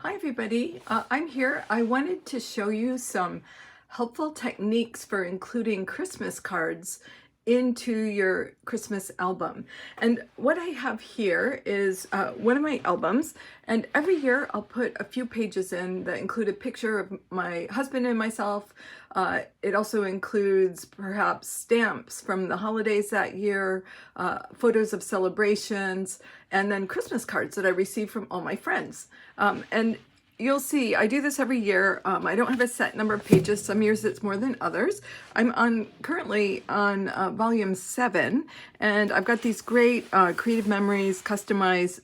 Hi everybody, I'm here. I wanted to show you some helpful techniques for including Christmas cards into your Christmas album. And what I have here is one of my albums, and every year I'll put a few pages in that include a picture of my husband and myself. It also includes perhaps stamps from the holidays that year, photos of celebrations, and then Christmas cards that I received from all my friends. And you'll see, I do this every year. I don't have a set number of pages. Some years it's more than others. I'm currently on volume 7, and I've got these great Creative Memories customized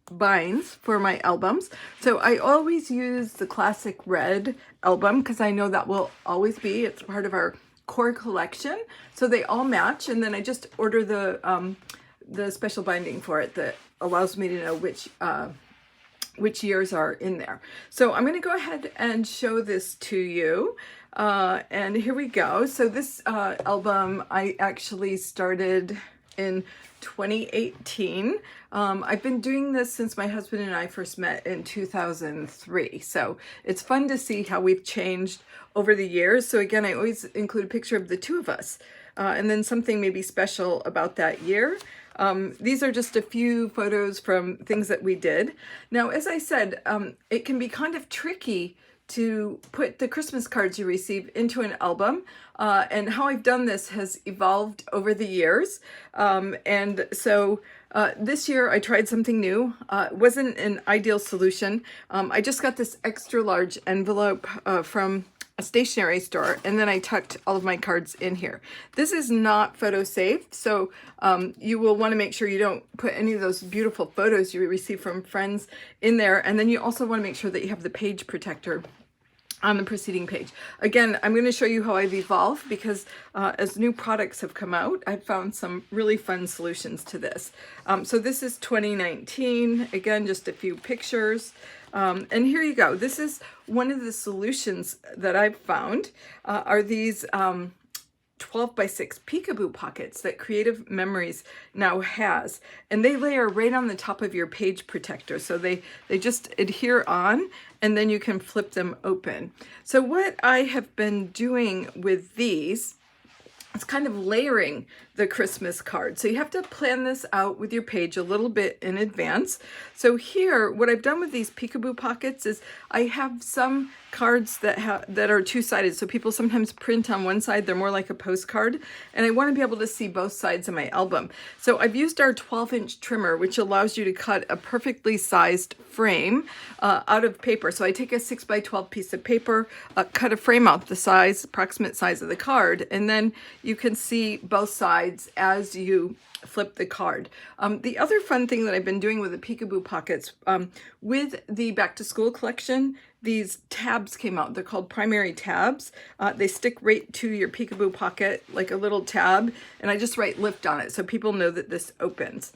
binds for my albums. So I always use the classic red album because I know that will always be, it's part of our core collection. So they all match, and then I just order the special binding for it that allows me to know which years are in there. So I'm going to go ahead and show this to you. And here we go. So this album I actually started in 2018. I've been doing this since my husband and I first met in 2003. So it's fun to see how we've changed over the years. So again, I always include a picture of the two of us and then something maybe special about that year. These are just a few photos from things that we did. Now, as I said, it can be kind of tricky to put the Christmas cards you receive into an album. And how I've done this has evolved over the years. And so this year I tried something new. It wasn't an ideal solution. I just got this extra large envelope from a stationery store, and then I tucked all of my cards in here. This is not photo safe, so you will want to make sure you don't put any of those beautiful photos you receive from friends in there, and then you also want to make sure that you have the page protector on the preceding page. Again, I'm going to show you how I've evolved because as new products have come out, I've found some really fun solutions to this. So this is 2019, again, just a few pictures. And here you go. This is one of the solutions that I've found are these 12 by 6 peekaboo pockets that Creative Memories now has, and they layer right on the top of your page protector, so they just adhere on, and then you can flip them open. So what I have been doing with these, it's kind of layering the Christmas card. So you have to plan this out with your page a little bit in advance. So here, what I've done with these peekaboo pockets is I have some cards that are two-sided. So people sometimes print on one side, they're more like a postcard, and I want to be able to see both sides of my album. So I've used our 12-inch trimmer, which allows you to cut a perfectly sized frame out of paper. So I take a 6 by 12 piece of paper, cut a frame out the size, approximate size of the card, and then you can see both sides as you flip the card. The other fun thing that I've been doing with the peekaboo pockets, with the back to school collection, these tabs came out. They're called primary tabs. They stick right to your peekaboo pocket like a little tab, and I just write lift on it so people know that this opens.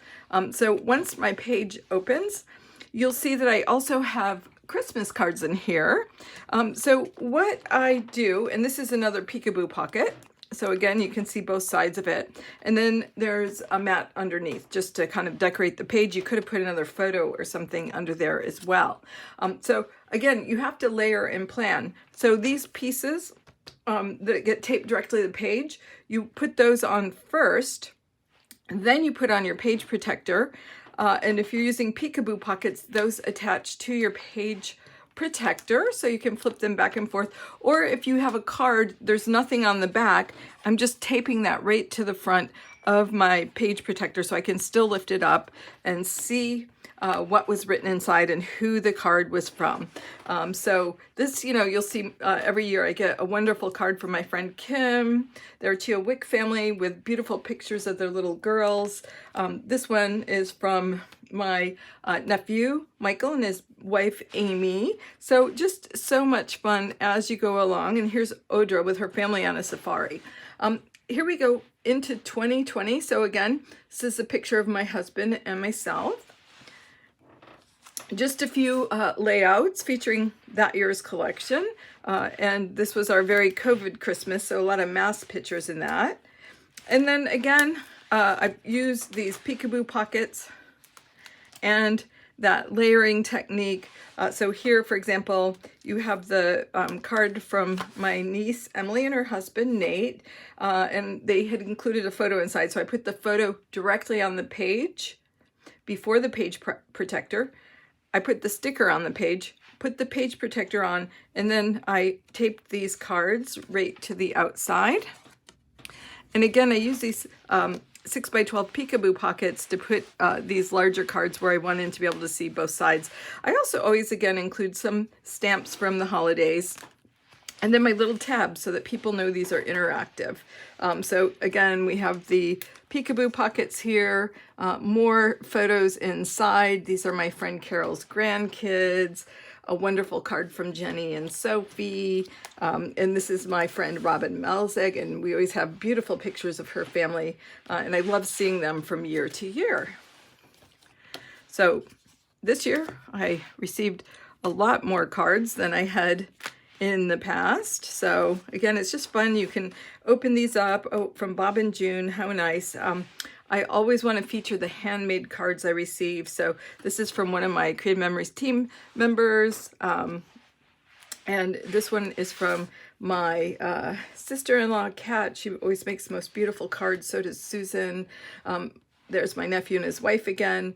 So once my page opens, you'll see that I also have Christmas cards in here. So what I do, and this is another peekaboo pocket. So again, you can see both sides of it. And then there's a mat underneath just to kind of decorate the page. You could have put another photo or something under there as well. So again, you have to layer and plan. So these pieces that get taped directly to the page, you put those on first, then you put on your page protector. And if you're using peekaboo pockets, those attach to your page protector, so you can flip them back and forth. Or if you have a card, there's nothing on the back, I'm just taping that right to the front of my page protector so I can still lift it up and see what was written inside and who the card was from. So this, you'll see every year I get a wonderful card from my friend Kim, their Chia Wick family with beautiful pictures of their little girls. This one is from my nephew Michael and his wife Amy. So just so much fun as you go along. And here's Audra with her family on a safari. Here we go into 2020. So again, this is a picture of my husband and myself. Just a few layouts featuring that year's collection. And this was our very COVID Christmas, so a lot of mass pictures in that. And then again, I've used these peekaboo pockets, and that layering technique. So here, for example, you have the card from my niece, Emily, and her husband, Nate, and they had included a photo inside. So I put the photo directly on the page before the page protector. I put the sticker on the page, put the page protector on, and then I taped these cards right to the outside. And again, I use these 6x12 peekaboo pockets to put these larger cards where I wanted to be able to see both sides. I also always, again, include some stamps from the holidays. And then my little tabs so that people know these are interactive. So again, we have the peekaboo pockets here, more photos inside. These are my friend Carol's grandkids, a wonderful card from Jenny and Sophie. And this is my friend Robin Melzig, and we always have beautiful pictures of her family. And I love seeing them from year to year. So this year I received a lot more cards than I had in the past. So again, it's just fun. You can open these up. Oh, from Bob and June, how nice. I always want to feature the handmade cards I receive. So this is from one of my Creative Memories team members. And this one is from my sister-in-law, Kat. She always makes the most beautiful cards. So does Susan. There's my nephew and his wife again.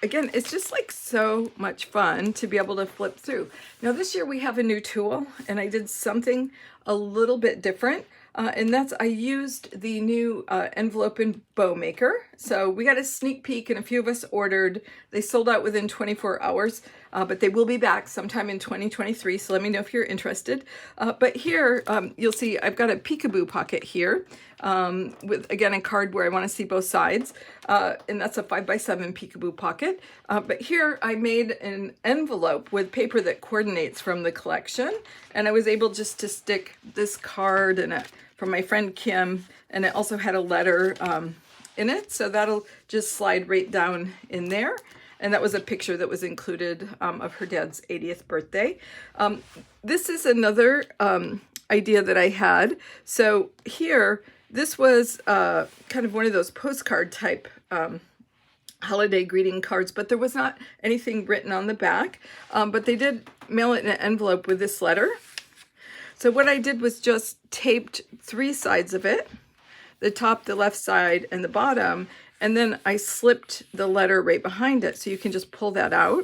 Again, it's just like so much fun to be able to flip through. Now this year we have a new tool, and I did something a little bit different. And that's, I used the new envelope and bow maker. So we got a sneak peek and a few of us ordered. They sold out within 24 hours, but they will be back sometime in 2023. So let me know if you're interested. But here you'll see I've got a peekaboo pocket here with, again, a card where I want to see both sides. And that's a 5x7 peekaboo pocket. But here I made an envelope with paper that coordinates from the collection. And I was able just to stick this card in it from my friend Kim, and it also had a letter in it, so that'll just slide right down in there. And that was a picture that was included of her dad's 80th birthday. This is another idea that I had. So here, this was kind of one of those postcard type holiday greeting cards, but there was not anything written on the back, but they did mail it in an envelope with this letter. So what I did was just taped 3 sides of it, the top, the left side, and the bottom, and then I slipped the letter right behind it, so you can just pull that out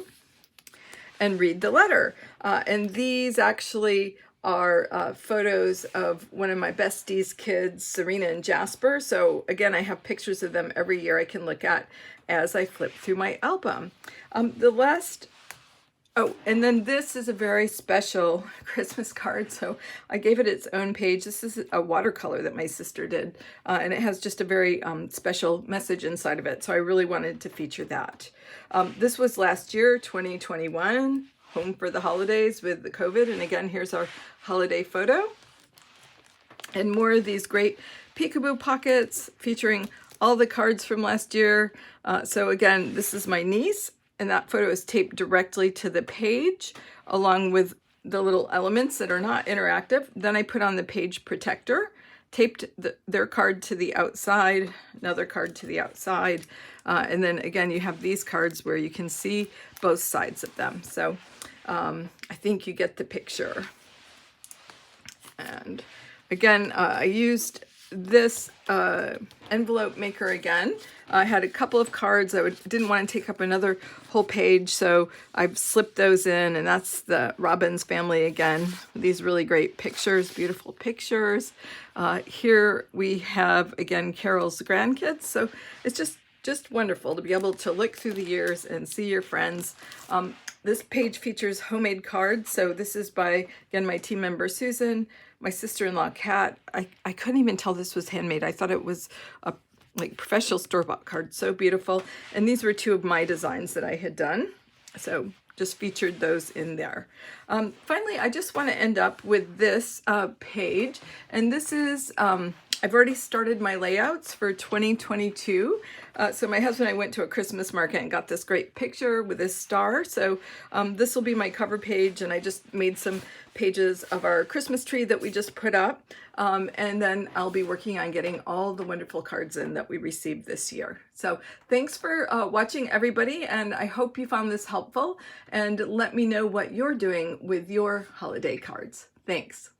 and read the letter. And these actually are photos of one of my besties' kids, Serena and Jasper. So again, I have pictures of them every year I can look at as I flip through my album. Oh, and then this is a very special Christmas card. So I gave it its own page. This is a watercolor that my sister did, and it has just a very special message inside of it. So I really wanted to feature that. This was last year, 2021, home for the holidays with the COVID. And again, here's our holiday photo. And more of these great peekaboo pockets featuring all the cards from last year. So again, this is my niece. And that photo is taped directly to the page along with the little elements that are not interactive. Then I put on the page protector, taped their card to the outside, another card to the outside. And then again, you have these cards where you can see both sides of them. So I think you get the picture. And again, I used this envelope maker again. I had a couple of cards. I didn't want to take up another whole page, so I've slipped those in, and that's the Robbins family again. These really great pictures, beautiful pictures. Here we have, again, Carol's grandkids. So it's just wonderful to be able to look through the years and see your friends. This page features homemade cards. So this is by, again, my team member, Susan, my sister-in-law, Kat. I couldn't even tell this was handmade. I thought it was a like professional store-bought card. So beautiful. And these were 2 of my designs that I had done. So just featured those in there. Finally, I just want to end up with this page. And this is I've already started my layouts for 2022. So my husband and I went to a Christmas market and got this great picture with this star. So this will be my cover page, and I just made some pages of our Christmas tree that we just put up. And then I'll be working on getting all the wonderful cards in that we received this year. So thanks for watching, everybody, and I hope you found this helpful, and let me know what you're doing with your holiday cards. Thanks.